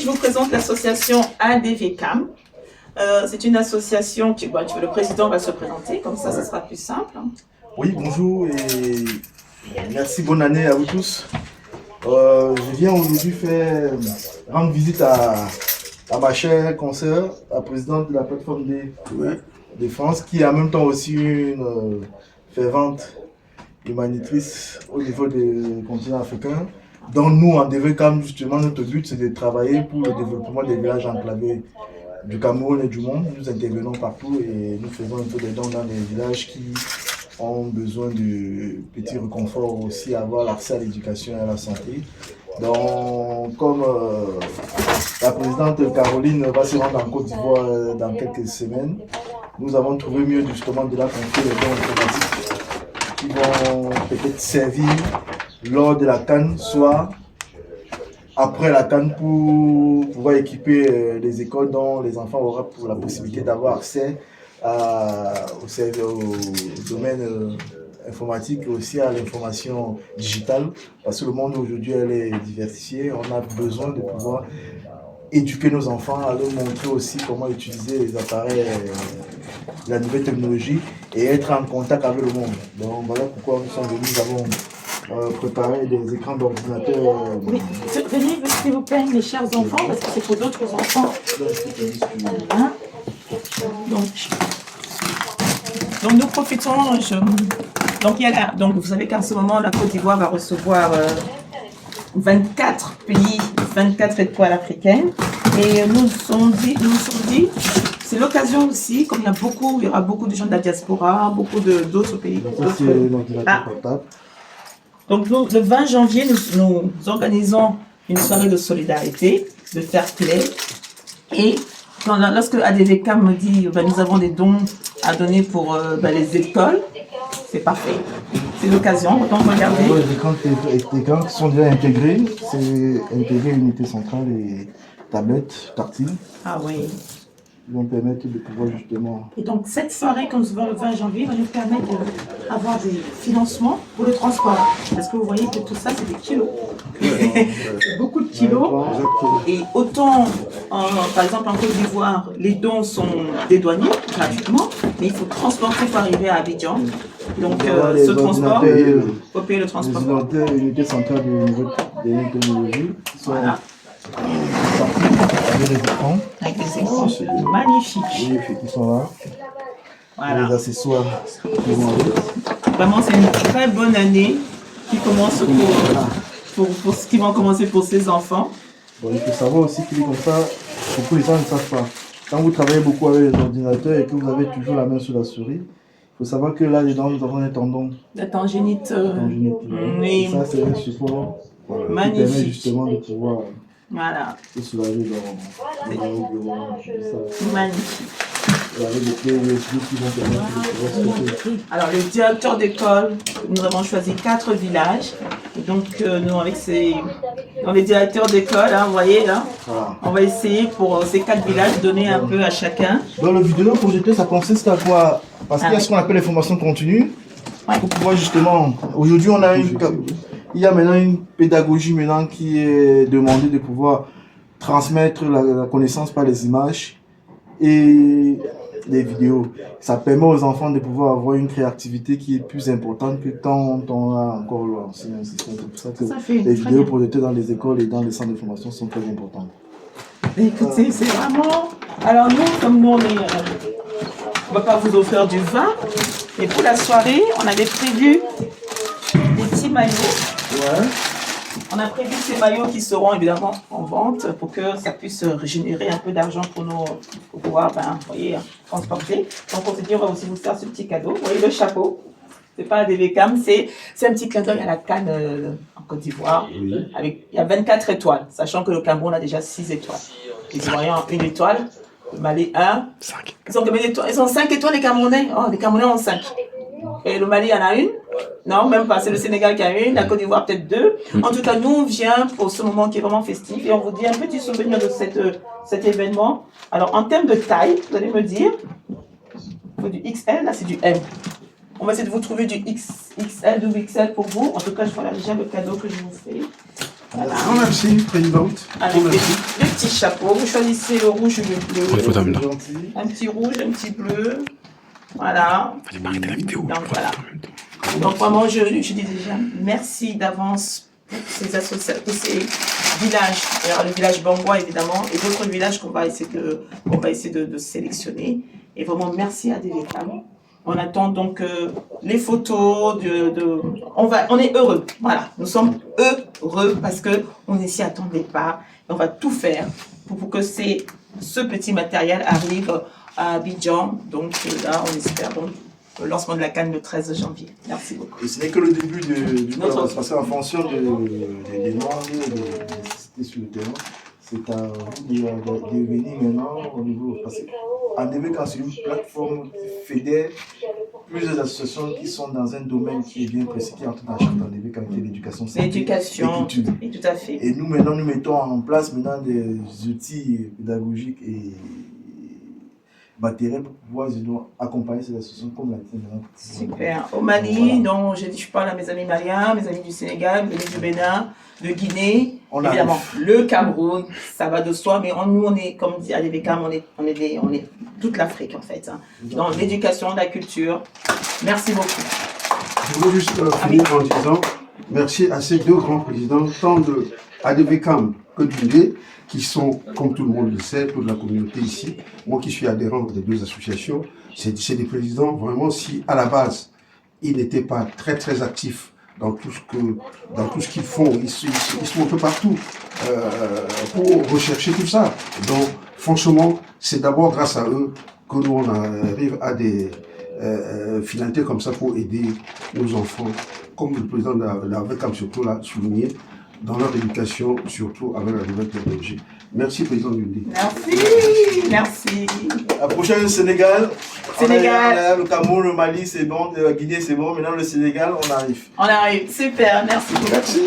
je vous présente l'association ADVCAM. C'est une association qui, le président va se présenter, comme ça, ça sera plus simple. Oui, bonjour et merci, bonne année à vous tous. Je viens aujourd'hui rendre visite à ma chère consoeur, la présidente de la plateforme de France, qui est en même temps aussi une fervente humanitrice au niveau du continent africain. Donc nous, en DVCAM, justement, notre but, c'est de travailler pour le développement des villages enclavés du Cameroun et du monde. Nous intervenons partout et nous faisons un peu des dons dans des villages qui ont besoin de petits réconforts aussi, avoir l'accès à l'éducation et à la santé. Donc, comme la présidente Caroline va se rendre en Côte d'Ivoire dans quelques semaines, nous avons trouvé mieux justement de la confier les dons informatiques qui vont peut-être servir lors de la CAN, soit après la CAN, pour pouvoir équiper les écoles dont les enfants auront pour la possibilité d'avoir accès au domaine informatique et aussi à l'information digitale, parce que le monde aujourd'hui elle est diversifié. On a besoin de pouvoir éduquer nos enfants, à leur montrer aussi comment utiliser les appareils, la nouvelle technologie et être en contact avec le monde. Donc voilà pourquoi nous sommes venus, nous avons préparé des écrans d'ordinateur. Oui. Venez s'il vous plaît, mes chers enfants, parce que c'est pour d'autres enfants. Hein? Donc nous profitons. Donc vous savez qu'en ce moment, la Côte d'Ivoire va recevoir 24 pays, 24 étoiles africaines. Et nous nous sommes dit, c'est l'occasion aussi, comme il y aura beaucoup de gens de la diaspora, beaucoup d'autres pays. Donc nous, le 20 janvier, nous organisons une soirée de solidarité, de fair play. Et lorsque ADVCAM me dit nous avons des dons à donner pour les écoles, c'est parfait. C'est l'occasion, autant regarder. Les écrans qui sont déjà intégrés, c'est intégrer unité centrale et tablette tactile. Ah oui. Ils vont permettre de pouvoir justement... Et donc cette soirée, comme se voit le 20 janvier, va nous permettre d'avoir des financements pour le transport. Parce que vous voyez que tout ça, c'est des kilos. Beaucoup de kilos. Et autant, par exemple en Côte d'Ivoire, les dons sont dédouanés gratuitement, mais il faut transporter pour arriver à Abidjan. Donc ce transport, il faut payer le transport. Les ordinateurs et l'unité centrale de nouvelles technologies sont voilà. Avec les écrans. Avec les écrans, magnifiques. Magnifiques, ils sont là. Voilà. Les accessoires qui vont avec. Vraiment, c'est une très bonne année qui commence pour ce qui va commencer pour ces enfants. Bon, il faut savoir aussi que comme ça, beaucoup de gens ne savent pas. Quand vous travaillez beaucoup avec les ordinateurs et que vous avez toujours la main sur la souris, il faut savoir que là, dedans, nous avons un tendon. La tangénite. Et ça, c'est un support qui permet justement de pouvoir se soulager dans le bureau. Magnifique. Alors, le directeur d'école, nous avons choisi 4 villages. Et donc, nous, avec les directeurs d'école, vous voyez là, on va essayer pour ces 4 villages donner un peu à chacun. Dans le vidéo projeté, ça consiste à quoi? Parce qu'il y a ce qu'on appelle les formations continues. Pour pouvoir justement, aujourd'hui, il y a maintenant une pédagogie maintenant qui est demandée de pouvoir transmettre la connaissance par les images et les vidéos. Ça permet aux enfants de pouvoir avoir une créativité qui est plus importante que quand on a encore l'ancien système. C'est pour ça que les vidéos projetées dans les écoles et dans les centres de formation sont très importantes. Écoutez, c'est vraiment... Alors nous, comme nous, on ne va pas vous offrir du vin, mais pour la soirée, on avait prévu des petits maillots. Ouais. On a prévu ces maillots qui seront évidemment en vente pour que ça puisse régénérer un peu d'argent pour pouvoir transporter. Donc on s'est dit, on va aussi vous faire ce petit cadeau. Vous voyez le chapeau, c'est pas un DVCAM, c'est un petit clin d'œil à la CAN en Côte d'Ivoire. Oui. Il y a 24 étoiles, sachant que le Cameroun a déjà 6 étoiles. Les Ivoiriens ont 1 étoile, le Mali 1. 5. Ils ont 5 étoiles les Camerounais. Oh, les Camerounais ont 5. Et le Mali en a 1. Non, même pas. C'est le Sénégal qui a 1. La Côte d'Ivoire peut-être 2. En tout cas, nous, on vient pour ce moment qui est vraiment festif. Et on vous dit un petit souvenir de cet événement. Alors, en termes de taille, vous allez me dire, il faut du XL, là c'est du M. On va essayer de vous trouver du XL, double XL pour vous. En tout cas, je vois là déjà le cadeau que je vous fais. Merci, Présidente. Avec les petits chapeaux. Vous choisissez le rouge ou le bleu. C'est gentil. Un petit rouge, un petit bleu. Voilà. Fallait pas arrêter la vidéo. Donc voilà. Donc vraiment, je dis déjà merci d'avance pour ces associations, pour ces villages. Alors, le village Bangwa évidemment et d'autres villages qu'on va essayer de sélectionner. Et vraiment merci à DVCAM. On attend donc les photos on est heureux. Voilà, nous sommes heureux parce que on ne s'y attendait pas. On va tout faire pour que ce petit matériel arrive à Abidjan. Donc là, on espère donc le lancement de la Cannes le 13 janvier. Merci beaucoup. Et ce n'est que le début du Notre- parce qu'en fonction des demandes, des nécessités sur le terrain, c'est à vous de venir maintenant au niveau. Parce qu'en quand c'est une plateforme qui fédère plusieurs associations qui sont dans un domaine qui est bien précis, qui entre dans la charte en quand c'est l'éducation, santé L'éducation, et culture. et tout à fait. Et nous maintenant, nous mettons en place maintenant des outils pédagogiques et matériels pour pouvoir disons, accompagner ces associations comme la tienne. Super. Au Mali, donc je parle à mes amis maliens, mes amis du Sénégal, mes amis du Bénin, de Guinée, On évidemment, le Cameroun, ça va de soi, mais nous on est, comme dit à l'EVCAM, on est toute l'Afrique en fait. Hein. Dans l'éducation, la culture. Merci beaucoup. Je voulais juste finir en disant merci à ces deux grands présidents, tant de ADVCAM que d'UND, qui sont, comme tout le monde le sait, toute la communauté ici. Moi qui suis adhérent des deux associations, c'est des présidents, vraiment, si à la base, ils n'étaient pas très très actifs dans tout ce qu'ils font, ils sont un peu partout pour rechercher tout ça. Donc, franchement, c'est d'abord grâce à eux que nous on arrive à des finalités comme ça pour aider nos enfants, comme le président de la VCAM surtout l'a souligné, dans leur éducation, surtout avec la nouvelle technologie. Merci, président Yundé. Merci, merci. La prochaine, Sénégal. Sénégal. On a le Cameroun, le Mali, c'est bon, la Guinée, c'est bon. Maintenant, le Sénégal, on arrive. On arrive. Super, merci beaucoup. Merci.